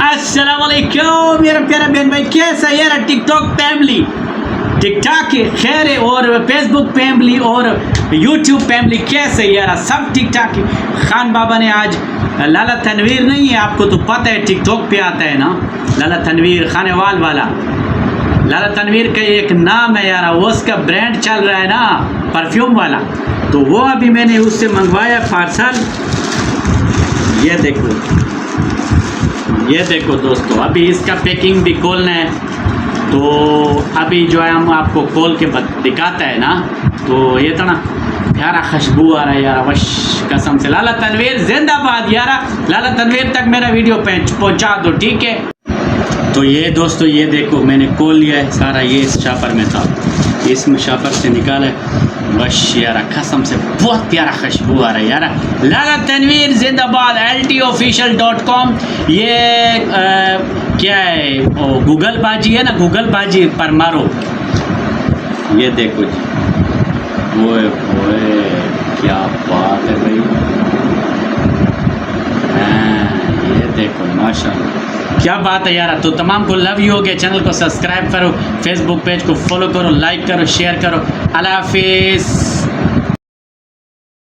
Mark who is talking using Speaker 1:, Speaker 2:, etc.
Speaker 1: अस्सलाम वालेकुम मेरा प्यारा बहन भाई, कैसा है यार टिकटॉक फैमिली, टिकटॉक की खैर है और फेसबुक फैमिली और यूट्यूब फैमिली कैसे है यार, सब ठीक ठाक है। खान बाबा ने आज लाला तनवीर नहीं है, आपको तो पता है टिकटॉक पे आता है ना लाला तनवीर खानेवाल वाला। लाला तनवीर का एक नाम है यार, वो उसका ब्रांड चल रहा है ना परफ्यूम वाला, तो वो अभी मैंने उससे मंगवाया पार्सल। ये देखो दोस्तों, अभी इसका पैकिंग भी खोलना है, तो अभी जो है हम आपको खोल के दिखाता है ना, तो ये तो ना यारा खुशबू आ रहा है यार, वश कसम से। लाला तनवीर जिंदाबाद यारा, लाला तनवीर तक मेरा वीडियो पहुंचा दो, ठीक है। तो ये दोस्तों ये देखो मैंने खोल लिया है सारा, ये इस शापर में था, इसमें शापर से निकाला है, बस यारा कसम से बहुत प्यारा खुशबू आ रहा है यारा। लाला तनवीर जिंदाबाद, LTofficial.com। ये क्या है, ओ गूगल बाजी है ना, गूगल बाजी पर मारो, ये देखो जी, ओए क्या बात है भाई, ये देखो माशाल्लाह क्या बात है यार। तो तमाम को लव यू हो गया, चैनल को सब्सक्राइब करो, फेसबुक पेज को फॉलो करो, लाइक करो, शेयर करो। अल्लाह हाफिज़।